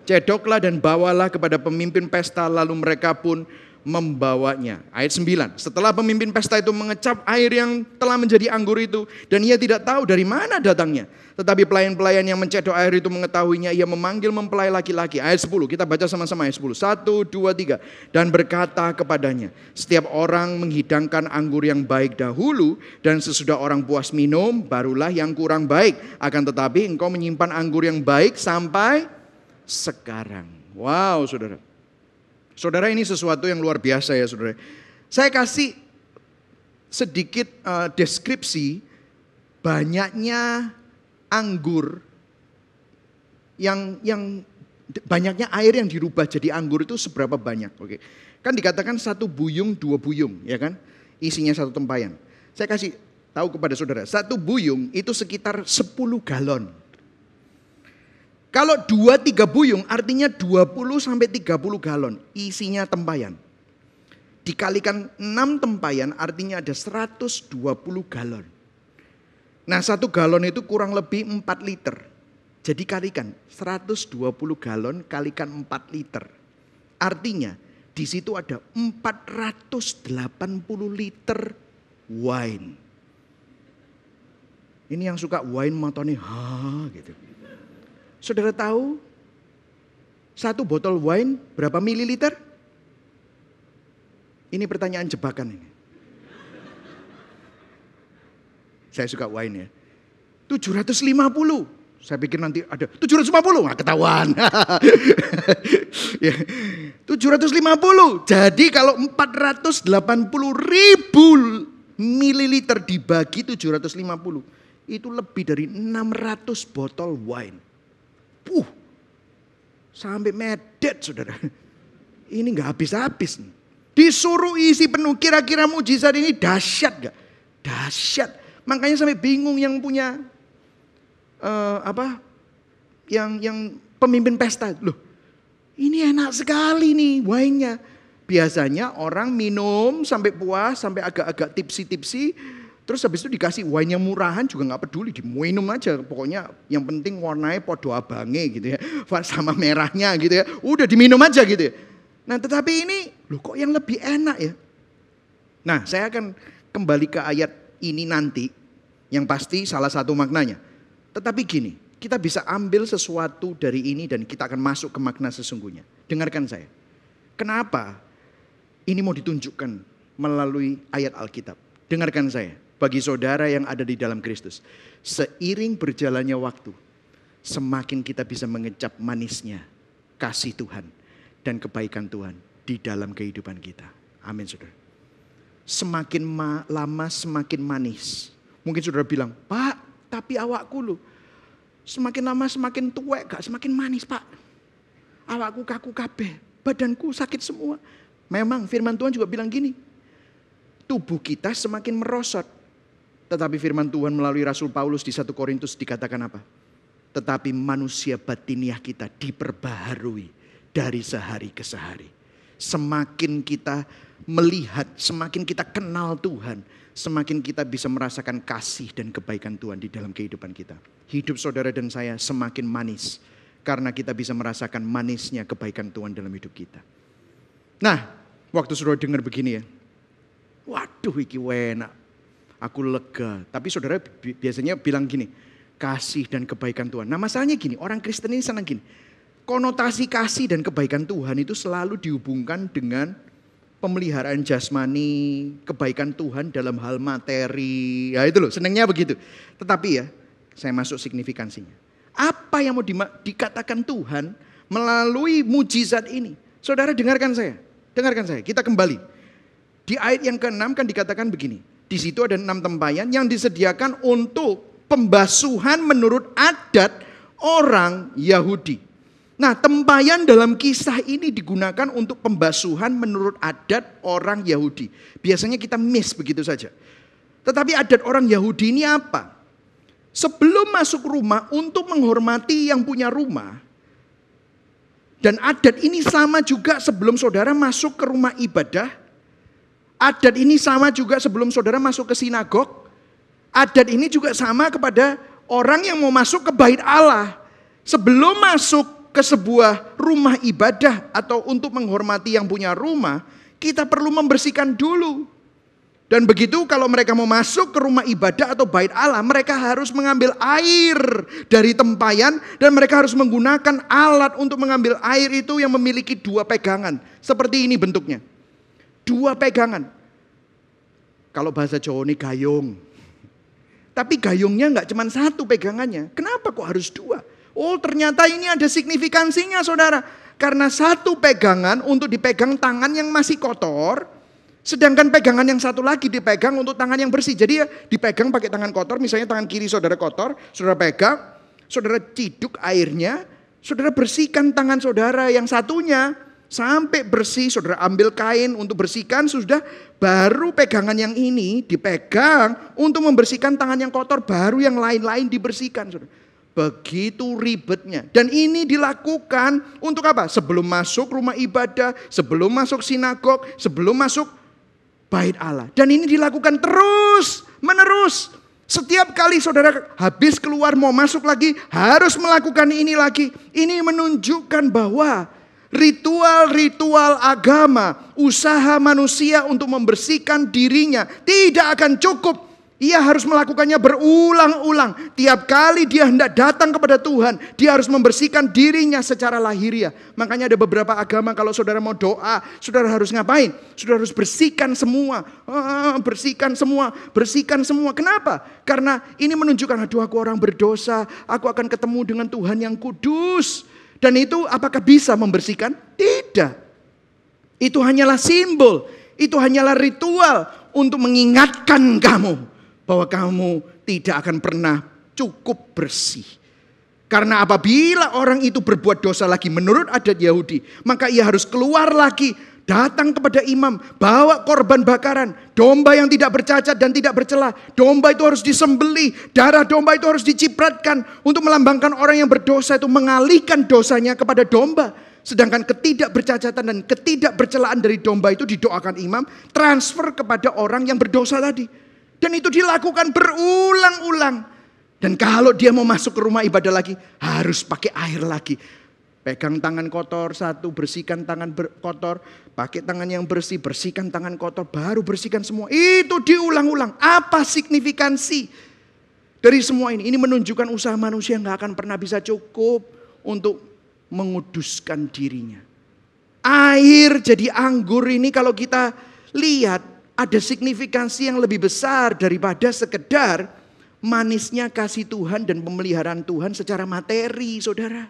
cedoklah dan bawalah kepada pemimpin pesta, lalu mereka pun membawanya. Ayat 9, setelah pemimpin pesta itu mengecap air yang telah menjadi anggur itu, dan ia tidak tahu dari mana datangnya. Tetapi pelayan-pelayan yang mencedok air itu mengetahuinya, ia memanggil mempelai laki-laki. Ayat 10, kita baca sama-sama ayat 10. 1, 2, 3. Dan berkata kepadanya, setiap orang menghidangkan anggur yang baik dahulu, dan sesudah orang puas minum, barulah yang kurang baik. Akan tetapi engkau menyimpan anggur yang baik sampai sekarang. Wow, saudara. Saudara, ini sesuatu yang luar biasa ya, saudara. Saya kasih sedikit deskripsi banyaknya anggur yang banyaknya air yang dirubah jadi anggur itu seberapa banyak. Oke. Kan dikatakan 1 buyung 2 buyung, ya kan? Isinya 1 tempayan. Saya kasih tahu kepada saudara, 1 buyung itu sekitar 10 galon. Kalau 2-3 buyung artinya 20 sampai 30 galon isinya tempayan. Dikalikan 6 tempayan artinya ada 120 galon. Nah, 1 galon itu kurang lebih 4 liter. Jadi kalikan 120 galon kalikan 4 liter. Artinya di situ ada 480 liter wine. Ini yang suka wine matanya gitu. Saudara tahu 1 botol wine berapa mililiter? Ini pertanyaan jebakan ini. Saya suka wine ya. 750. Saya pikir nanti ada 750, nggak ketahuan. Ya, 750. Jadi kalau 480 ribu mililiter dibagi 750, itu lebih dari 600 botol wine. Sampai medet, saudara. Ini nggak habis-habis. Disuruh isi penuh, kira-kira mujizat ini dahsyat gak? Dahsyat. Makanya sampai bingung yang punya yang pemimpin pesta. Loh, ini enak sekali nih wine-nya. Biasanya orang minum sampai puas, sampai agak-agak tipsi-tipsi, terus habis itu dikasih wine yang murahan juga nggak peduli, diminum aja. Pokoknya yang penting warnanya podo abange gitu ya, sama merahnya gitu ya. Udah diminum aja gitu ya. Nah, tetapi ini loh kok yang lebih enak ya. Nah, saya akan kembali ke ayat ini nanti, yang pasti salah satu maknanya. Tetapi gini, kita bisa ambil sesuatu dari ini dan kita akan masuk ke makna sesungguhnya. Dengarkan saya. Kenapa ini mau ditunjukkan melalui ayat Alkitab? Dengarkan saya. Bagi saudara yang ada di dalam Kristus, seiring berjalannya waktu, semakin kita bisa mengecap manisnya kasih Tuhan dan kebaikan Tuhan di dalam kehidupan kita. Amin, saudara. Semakin lama semakin manis. Mungkin saudara bilang, Pak, tapi awakku loh, semakin lama semakin tuwek, gak semakin manis, Pak. Awakku kaku kabeh, badanku sakit semua. Memang firman Tuhan juga bilang gini, tubuh kita semakin merosot. Tetapi firman Tuhan melalui Rasul Paulus di 1 Korintus dikatakan apa? Tetapi manusia batiniah kita diperbaharui dari sehari ke sehari. Semakin kita melihat, semakin kita kenal Tuhan, semakin kita bisa merasakan kasih dan kebaikan Tuhan di dalam kehidupan kita. Hidup saudara dan saya semakin manis karena kita bisa merasakan manisnya kebaikan Tuhan dalam hidup kita. Nah, waktu saudara dengar begini ya, waduh iki enak, aku lega. Tapi saudara biasanya bilang gini, kasih dan kebaikan Tuhan. Nah, masalahnya gini, orang Kristen ini senang gini. Konotasi kasih dan kebaikan Tuhan itu selalu dihubungkan dengan pemeliharaan jasmani, kebaikan Tuhan dalam hal materi. Ya itu loh, senangnya begitu. Tetapi ya, saya masuk signifikansinya. Apa yang mau dikatakan Tuhan melalui mujizat ini? Saudara dengarkan saya, kita kembali. Di ayat yang ke-6 kan dikatakan begini. Di situ ada 6 tempayan yang disediakan untuk pembasuhan menurut adat orang Yahudi. Nah, tempayan dalam kisah ini digunakan untuk pembasuhan menurut adat orang Yahudi. Biasanya kita miss begitu saja. Tetapi adat orang Yahudi ini apa? Sebelum masuk rumah untuk menghormati yang punya rumah. Dan adat ini sama juga sebelum saudara masuk ke rumah ibadah. Adat ini sama juga sebelum saudara masuk ke sinagog. Adat ini juga sama kepada orang yang mau masuk ke bait Allah. Sebelum masuk ke sebuah rumah ibadah atau untuk menghormati yang punya rumah, kita perlu membersihkan dulu. Dan begitu kalau mereka mau masuk ke rumah ibadah atau bait Allah, mereka harus mengambil air dari tempayan dan mereka harus menggunakan alat untuk mengambil air itu yang memiliki 2 pegangan. Seperti ini bentuknya. 2 pegangan. Kalau bahasa Jawa ini gayung. Tapi gayungnya nggak cuma 1 pegangannya. Kenapa kok harus 2? Oh, ternyata ini ada signifikansinya, saudara. Karena 1 pegangan untuk dipegang tangan yang masih kotor, sedangkan pegangan yang 1 lagi dipegang untuk tangan yang bersih. Jadi ya dipegang pakai tangan kotor, misalnya tangan kiri saudara kotor, saudara pegang, saudara ciduk airnya, saudara bersihkan tangan saudara yang satunya sampai bersih, saudara ambil kain untuk bersihkan, sudah baru pegangan yang ini dipegang untuk membersihkan tangan yang kotor, baru yang lain-lain dibersihkan, saudara. Begitu ribetnya. Dan ini dilakukan untuk apa? Sebelum masuk rumah ibadah, sebelum masuk sinagog, sebelum masuk bait Allah. Dan ini dilakukan terus menerus. Setiap kali saudara habis keluar mau masuk lagi, harus melakukan ini lagi. Ini menunjukkan bahwa ritual-ritual agama, usaha manusia untuk membersihkan dirinya tidak akan cukup. Ia harus melakukannya berulang-ulang. Tiap kali dia hendak datang kepada Tuhan, dia harus membersihkan dirinya secara lahiriah. Makanya ada beberapa agama kalau saudara mau doa, saudara harus ngapain? Saudara harus bersihkan semua. Bersihkan semua. Kenapa? Karena ini menunjukkan, aduh aku orang berdosa, aku akan ketemu dengan Tuhan yang kudus. Dan itu apakah bisa membersihkan? Tidak. Itu hanyalah simbol, itu hanyalah ritual untuk mengingatkan kamu bahwa kamu tidak akan pernah cukup bersih. Karena apabila orang itu berbuat dosa lagi menurut adat Yahudi, maka ia harus keluar lagi, datang kepada imam, bawa korban bakaran, domba yang tidak bercacat dan tidak bercela. Domba itu harus disembelih, darah domba itu harus dicipratkan untuk melambangkan orang yang berdosa itu mengalihkan dosanya kepada domba. Sedangkan ketidakbercacatan dan ketidakbercelaan dari domba itu didoakan imam, transfer kepada orang yang berdosa tadi. Dan itu dilakukan berulang-ulang. Dan kalau dia mau masuk ke rumah ibadah lagi, harus pakai air lagi. Pegang tangan kotor 1, bersihkan tangan kotor. Pakai tangan yang bersih, bersihkan tangan kotor, baru bersihkan semua. Itu diulang-ulang. Apa signifikansi dari semua ini? Ini menunjukkan usaha manusia gak akan pernah bisa cukup untuk menguduskan dirinya. Air jadi anggur ini kalau kita lihat, ada signifikansi yang lebih besar daripada sekedar manisnya kasih Tuhan dan pemeliharaan Tuhan secara materi, saudara.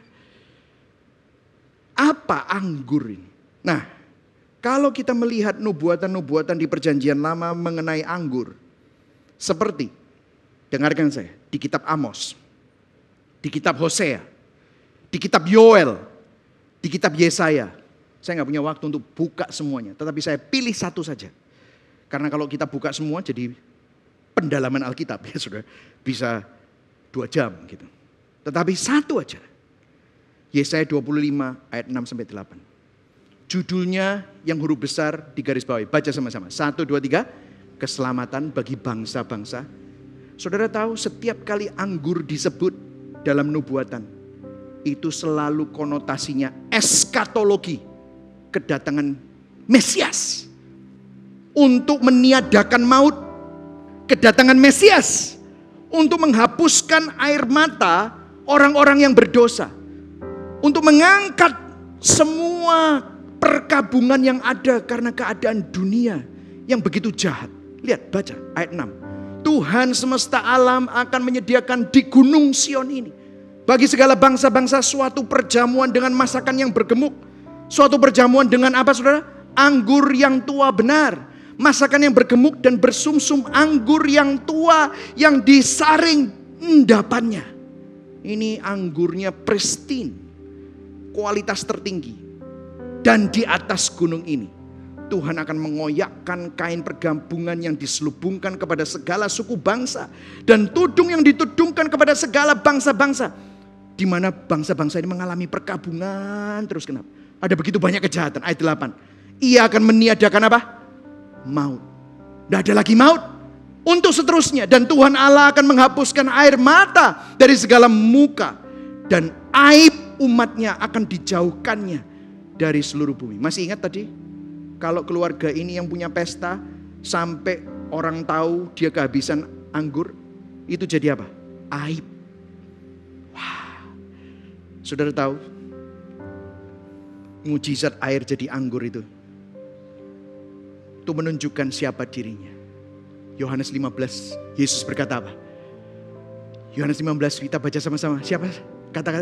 Apa anggur ini? Nah, kalau kita melihat nubuatan-nubuatan di perjanjian lama mengenai anggur, seperti, dengarkan saya, di kitab Amos, di kitab Hosea, di kitab Yoel, di kitab Yesaya. Saya gak punya waktu untuk buka semuanya, tetapi saya pilih 1 saja. Karena kalau kita buka semua jadi pendalaman Alkitab ya sudah bisa 2 jam gitu. Tetapi 1 aja. Yesaya 25 ayat 6-8. Judulnya yang huruf besar di garis bawah. Baca sama-sama. 1, 2, 3. Keselamatan bagi bangsa-bangsa. Saudara tahu setiap kali anggur disebut dalam nubuatan, itu selalu konotasinya eskatologi. Kedatangan Mesias. Untuk meniadakan maut, kedatangan Mesias untuk menghapuskan air mata orang-orang yang berdosa, untuk mengangkat semua perkabungan yang ada karena keadaan dunia yang begitu jahat. Lihat, baca ayat 6. Tuhan semesta alam akan menyediakan di gunung Sion ini bagi segala bangsa-bangsa suatu perjamuan dengan masakan yang bergemuk. Suatu perjamuan dengan apa, saudara? Anggur yang tua benar, masakan yang bergemuk dan bersumsum, anggur yang tua yang disaring endapannya. Ini anggurnya pristine, kualitas tertinggi. Dan di atas gunung ini Tuhan akan mengoyakkan kain pergabungan yang diselubungkan kepada segala suku bangsa, dan tudung yang ditudungkan kepada segala bangsa-bangsa. Di mana bangsa-bangsa ini mengalami perkabungan terus. Kenapa? Ada begitu banyak kejahatan. Ayat 8. Ia akan meniadakan apa? Maut. Tidak ada lagi maut untuk seterusnya. Dan Tuhan Allah akan menghapuskan air mata dari segala muka, dan aib umatnya akan dijauhkannya dari seluruh bumi. Masih ingat tadi? Kalau keluarga ini yang punya pesta sampai orang tahu dia kehabisan anggur, itu jadi apa? Aib. Wah. Saudara tahu mujizat air jadi anggur itu menunjukkan siapa dirinya. Yohanes 15, Yesus berkata apa? Yohanes 15, kita baca sama-sama. Siapa?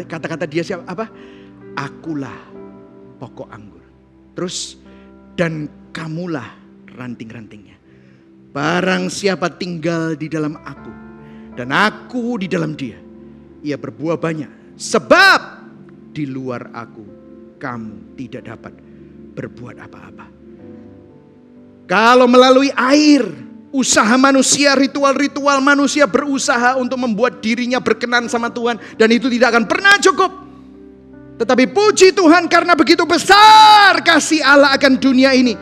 Kata-kata dia siapa? Apa? Akulah pokok anggur. Terus, dan kamulah ranting-rantingnya. Barang siapa tinggal di dalam aku dan aku di dalam dia, ia berbuah banyak. Sebab di luar aku kamu tidak dapat berbuat apa-apa. Kalau melalui air, usaha manusia, ritual-ritual manusia berusaha untuk membuat dirinya berkenan sama Tuhan, dan itu tidak akan pernah cukup. Tetapi puji Tuhan, karena begitu besar kasih Allah akan dunia ini,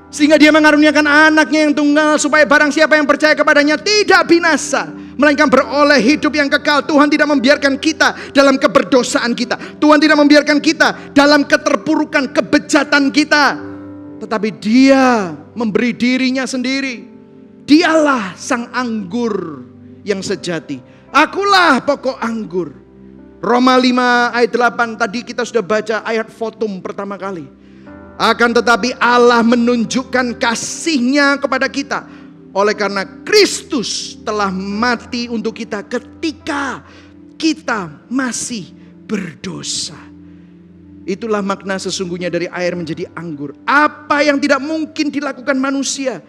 sehingga dia mengaruniakan anaknya yang tunggal, supaya barang siapa yang percaya kepadanya tidak binasa, melainkan beroleh hidup yang kekal. Tuhan tidak membiarkan kita dalam keberdosaan kita. Tuhan tidak membiarkan kita dalam keterpurukan, kebejatan kita. Tetapi dia memberi dirinya sendiri. Dialah sang anggur yang sejati. Akulah pokok anggur. Roma 5 ayat 8, tadi kita sudah baca ayat fotum pertama kali. Akan tetapi Allah menunjukkan kasih-Nya kepada kita oleh karena Kristus telah mati untuk kita ketika kita masih berdosa. Itulah makna sesungguhnya dari air menjadi anggur. Apa yang tidak mungkin dilakukan manusia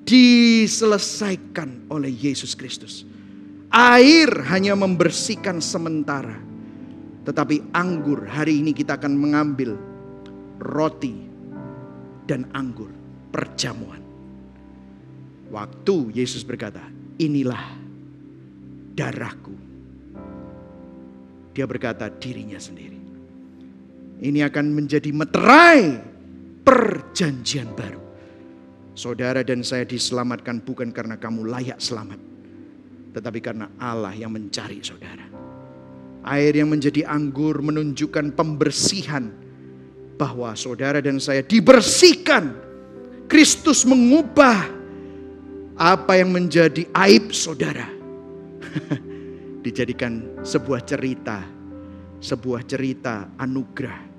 diselesaikan oleh Yesus Kristus. Air hanya membersihkan sementara, tetapi anggur, hari ini kita akan mengambil roti dan anggur perjamuan. Waktu Yesus berkata, inilah darahku, dia berkata dirinya sendiri. Ini akan menjadi meterai perjanjian baru. Saudara dan saya diselamatkan bukan karena kamu layak selamat, tetapi karena Allah yang mencari saudara. Air yang menjadi anggur menunjukkan pembersihan, bahwa saudara dan saya dibersihkan. Kristus mengubah apa yang menjadi aib saudara dijadikan sebuah cerita anugerah.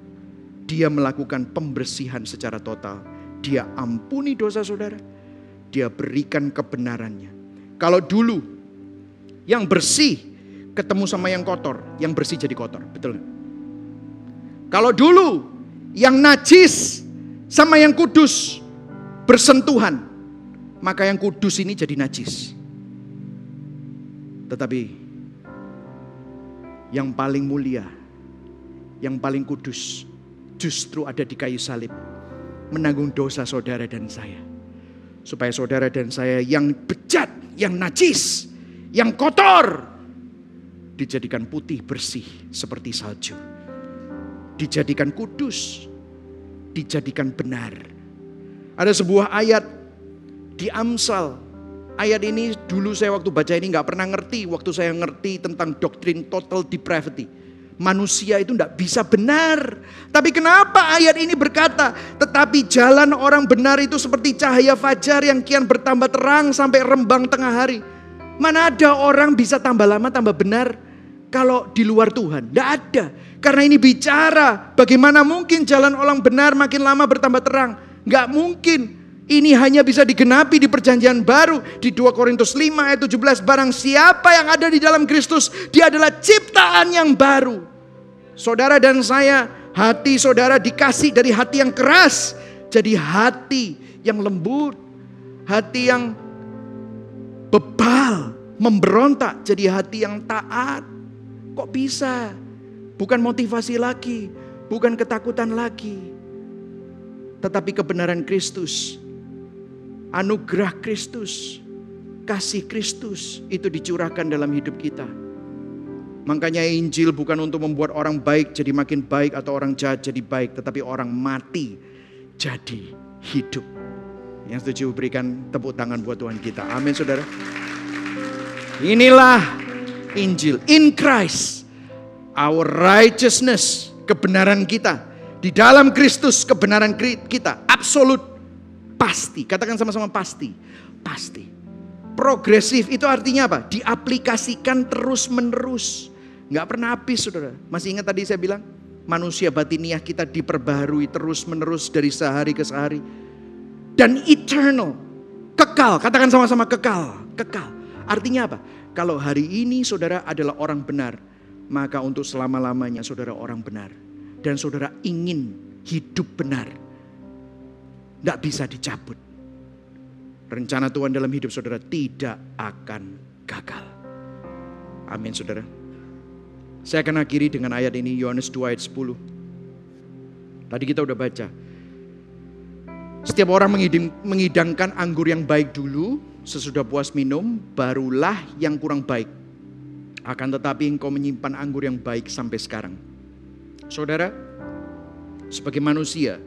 Dia melakukan pembersihan secara total. Dia ampuni dosa saudara, dia berikan kebenarannya. Kalau dulu yang bersih ketemu sama yang kotor, yang bersih jadi kotor, betul gak? Kalau dulu yang najis sama yang kudus bersentuhan, maka yang kudus ini jadi najis. Tetapi yang paling mulia, yang paling kudus justru ada di kayu salib, menanggung dosa saudara dan saya, supaya saudara dan saya yang bejat, yang najis, yang kotor dijadikan putih bersih seperti salju, dijadikan kudus, dijadikan benar. Ada sebuah ayat di Amsal. Ayat ini dulu saya waktu baca ini gak pernah ngerti. Waktu saya ngerti tentang doktrin total depravity, manusia itu tidak bisa benar. Tapi kenapa ayat ini berkata, tetapi jalan orang benar itu seperti cahaya fajar yang kian bertambah terang sampai rembang tengah hari. Mana ada orang bisa tambah lama tambah benar kalau di luar Tuhan? Tidak ada. Karena ini bicara bagaimana mungkin jalan orang benar makin lama bertambah terang. Nggak mungkin. Ini hanya bisa digenapi di perjanjian baru. Di 2 Korintus 5 ayat 17. Barang siapa yang ada di dalam Kristus, dia adalah ciptaan yang baru. Saudara dan saya, hati saudara dikasih dari hati yang keras. Jadi hati yang lembut. Hati yang bebal, memberontak. Jadi hati yang taat. Kok bisa? Bukan motivasi lagi. Bukan ketakutan lagi. Tetapi kebenaran Kristus. Anugerah Kristus, kasih Kristus itu dicurahkan dalam hidup kita. Makanya Injil bukan untuk membuat orang baik jadi makin baik atau orang jahat jadi baik, tetapi orang mati jadi hidup. Yang setuju berikan tepuk tangan buat Tuhan kita. Amin saudara. Inilah Injil. In Christ, our righteousness, kebenaran kita. Di dalam Kristus kebenaran kita absolut. Pasti, katakan sama-sama pasti. Pasti. Progresif itu artinya apa? Diaplikasikan terus menerus. Gak pernah habis saudara. Masih ingat tadi saya bilang? Manusia batiniah kita diperbaharui terus menerus dari sehari ke sehari. Dan eternal. Kekal, katakan sama-sama kekal. Kekal. Artinya apa? Kalau hari ini saudara adalah orang benar, maka untuk selama-lamanya saudara orang benar. Dan saudara ingin hidup benar. Tidak bisa dicabut. Rencana Tuhan dalam hidup saudara tidak akan gagal. Amin saudara. Saya akan akhiri dengan ayat ini, Yohanes 2 ayat 10. Tadi kita udah baca. Setiap orang mengidangkan anggur yang baik dulu, sesudah puas minum, barulah yang kurang baik. Akan tetapi engkau menyimpan anggur yang baik sampai sekarang. Saudara, sebagai manusia,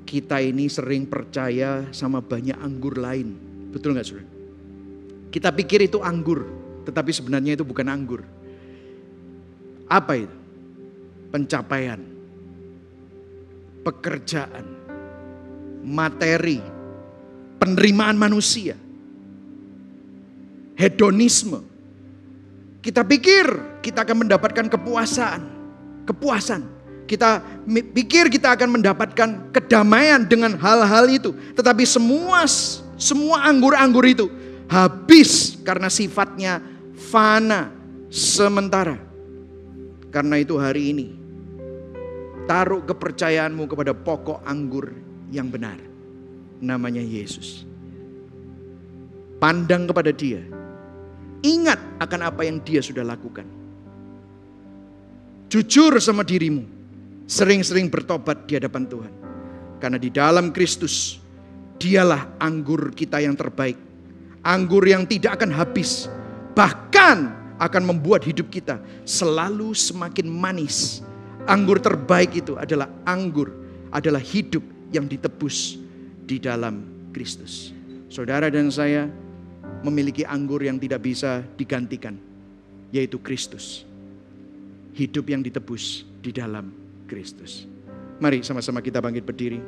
kita ini sering percaya sama banyak anggur lain. Betul gak saudara? Kita pikir itu anggur, tetapi sebenarnya itu bukan anggur. Apa itu? Pencapaian, pekerjaan, materi, penerimaan manusia, hedonisme. Kita pikir kita akan mendapatkan kepuasan. Kita pikir kita akan mendapatkan kedamaian dengan hal-hal itu. Tetapi semua anggur-anggur itu habis karena sifatnya fana, sementara. Karena itu hari ini, taruh kepercayaanmu kepada pokok anggur yang benar. Namanya Yesus. Pandang kepada Dia. Ingat akan apa yang Dia sudah lakukan. Jujur sama dirimu. Sering-sering bertobat di hadapan Tuhan. Karena di dalam Kristus, Dialah anggur kita yang terbaik. Anggur yang tidak akan habis. Bahkan akan membuat hidup kita selalu semakin manis. Anggur terbaik itu adalah adalah hidup yang ditebus di dalam Kristus. Saudara dan saya memiliki anggur yang tidak bisa digantikan, yaitu Kristus. Hidup yang ditebus di dalam Kristus. Mari sama-sama kita bangkit berdiri.